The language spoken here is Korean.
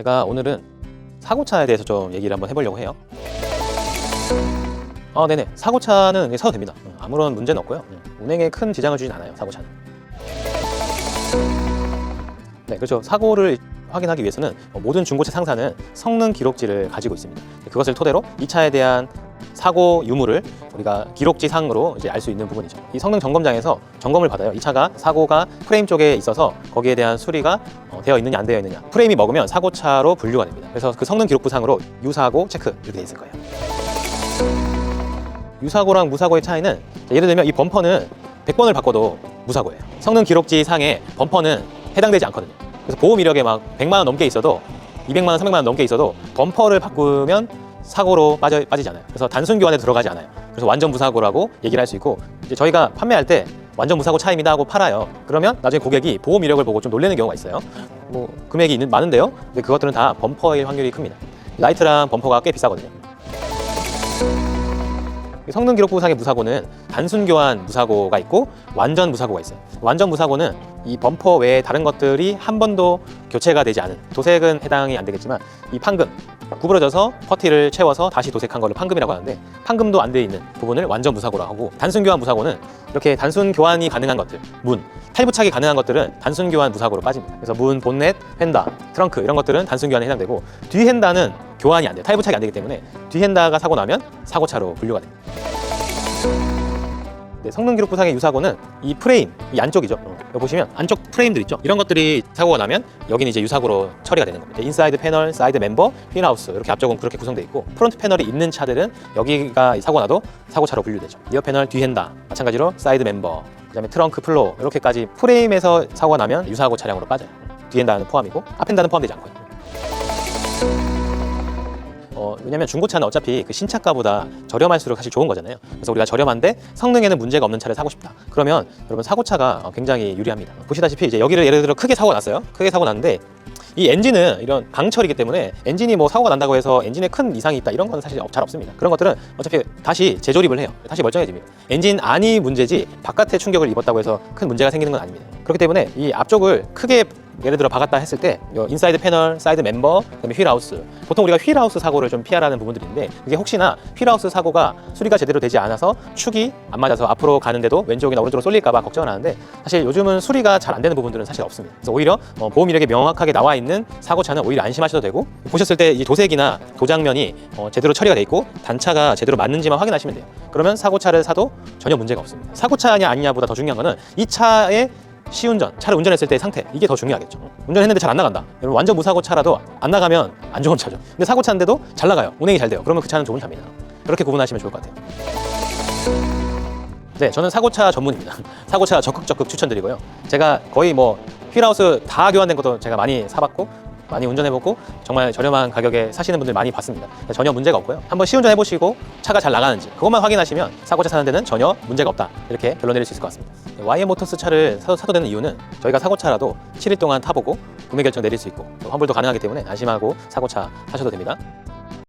제가 오늘은 사고차에 대해서 좀 얘기를 한번 해보려고 해요. 네네. 사고차는 사도 됩니다. 아무런 문제는 없고요. 운행에 큰 지장을 주진 않아요, 사고차는. 네, 그렇죠. 사고를 확인하기 위해서는 모든 중고차 상사는 성능 기록지를 가지고 있습니다. 그것을 토대로 이 차에 대한 사고 유무를 우리가 기록지 상으로 이제 알 수 있는 부분이죠. 이 성능 점검장에서 점검을 받아요. 이 차가 사고가 프레임 쪽에 있어서 거기에 대한 수리가 되어 있느냐 안 되어 있느냐. 프레임이 먹으면 사고차로 분류가 됩니다. 그래서 그 성능 기록부 상으로 유사고 체크 이렇게 돼 있을 거예요. 유사고랑 무사고의 차이는 예를 들면 이 범퍼는 100번을 바꿔도 무사고예요. 성능 기록지 상에 범퍼는 해당되지 않거든요. 그래서 보험 이력에 막 100만 원 넘게 있어도 200만 원, 300만 원 넘게 있어도 범퍼를 바꾸면 사고로 빠지지 않아요. 그래서 단순 교환에 들어가지 않아요. 그래서 완전 무사고라고 얘기를 할 수 있고, 이제 저희가 판매할 때 완전 무사고 차입니다 하고 팔아요. 그러면 나중에 고객이 보험 이력을 보고 좀 놀라는 경우가 있어요. 뭐 금액이 많은데요. 근데 그것들은 다 범퍼일 확률이 큽니다. 라이트랑 범퍼가 꽤 비싸거든요. 성능 기록부 상의 무사고는 단순 교환 무사고가 있고 완전 무사고가 있어요. 완전 무사고는 이 범퍼 외에 다른 것들이 한 번도 교체가 되지 않은, 도색은 해당이 안 되겠지만 이 판금, 구부러져서 퍼티를 채워서 다시 도색한 거를 판금이라고 하는데, 판금도 안 돼 있는 부분을 완전 무사고라고 하고, 단순 교환 무사고는 이렇게 단순 교환이 가능한 것들, 문, 탈부착이 가능한 것들은 단순 교환 무사고로 빠집니다. 그래서 문, 본넷, 휀다, 트렁크 이런 것들은 단순 교환에 해당되고, 뒤 휀다는 교환이 안 돼요. 탈부착이 안 되기 때문에 뒤 휀다가 사고 나면 사고차로 분류가 됩니다. 네, 성능 기록부 상의 유사고는 이 프레임, 이 안쪽이죠. 여기 보시면 안쪽 프레임들 있죠. 이런 것들이 사고가 나면 여기는 이제 유사고로 처리가 되는 겁니다. 인사이드 패널, 사이드 멤버, 휠하우스 이렇게 앞쪽은 그렇게 구성되어 있고, 프론트 패널이 있는 차들은 여기가 사고 나도 사고차로 분류되죠. 리어 패널, 뒤 휀다 마찬가지로 사이드 멤버, 그다음에 트렁크, 플로어 이렇게까지 프레임에서 사고가 나면 유사고 차량으로 빠져요. 뒤 휀다는 포함이고 앞 휀다는 포함되지 않고요. 왜냐면 중고차는 어차피 그 신차가보다 저렴할수록 사실 좋은 거잖아요. 그래서 우리가 저렴한데 성능에는 문제가 없는 차를 사고 싶다. 그러면 여러분 사고차가 굉장히 유리합니다. 보시다시피 이제 여기를 예를 들어 크게 사고가 났어요. 크게 사고 났는데 이 엔진은 이런 강철이기 때문에 엔진이 뭐 사고가 난다고 해서 엔진에 큰 이상이 있다 이런 건 사실 잘 없습니다. 그런 것들은 어차피 다시 재조립을 해요. 다시 멀쩡해집니다. 엔진 안이 문제지 바깥에 충격을 입었다고 해서 큰 문제가 생기는 건 아닙니다. 그렇기 때문에 이 앞쪽을 크게 예를 들어 박았다 했을 때 인사이드 패널, 사이드 멤버, 그다음에 휠하우스, 보통 우리가 휠하우스 사고를 좀 피하라는 부분들인데, 그게 혹시나 휠하우스 사고가 수리가 제대로 되지 않아서 축이 안 맞아서 앞으로 가는데도 왼쪽이나 오른쪽으로 쏠릴까 봐 걱정을 하는데, 사실 요즘은 수리가 잘 안 되는 부분들은 사실 없습니다. 그래서 오히려 보험 이력에 명확하게 나와 있는 사고차는 오히려 안심하셔도 되고, 보셨을 때 이 도색이나 도장면이 제대로 처리가 돼 있고 단차가 제대로 맞는지만 확인하시면 돼요. 그러면 사고차를 사도 전혀 문제가 없습니다. 사고차냐 아니냐보다 더 중요한 거는 이 차의 시운전, 차를 운전했을 때의 상태, 이게 더 중요하겠죠. 운전했는데 잘 안 나간다. 여러분 완전 무사고 차라도 안 나가면 안 좋은 차죠. 근데 사고 차인데도 잘 나가요. 운행이 잘 돼요. 그러면 그 차는 좋은 차입니다. 그렇게 구분하시면 좋을 것 같아요. 네, 저는 사고차 전문입니다. 사고차 적극 추천드리고요. 제가 거의 뭐 휠하우스 다 교환된 것도 제가 많이 사봤고 많이 운전해보고 정말 저렴한 가격에 사시는 분들 많이 봤습니다. 전혀 문제가 없고요. 한번 시운전해보시고 차가 잘 나가는지 그것만 확인하시면 사고차 사는 데는 전혀 문제가 없다, 이렇게 결론 내릴 수 있을 것 같습니다. YM모터스 차를 사도 되는 이유는 저희가 사고차라도 7일 동안 타보고 구매 결정 내릴 수 있고 환불도 가능하기 때문에 안심하고 사고차 사셔도 됩니다.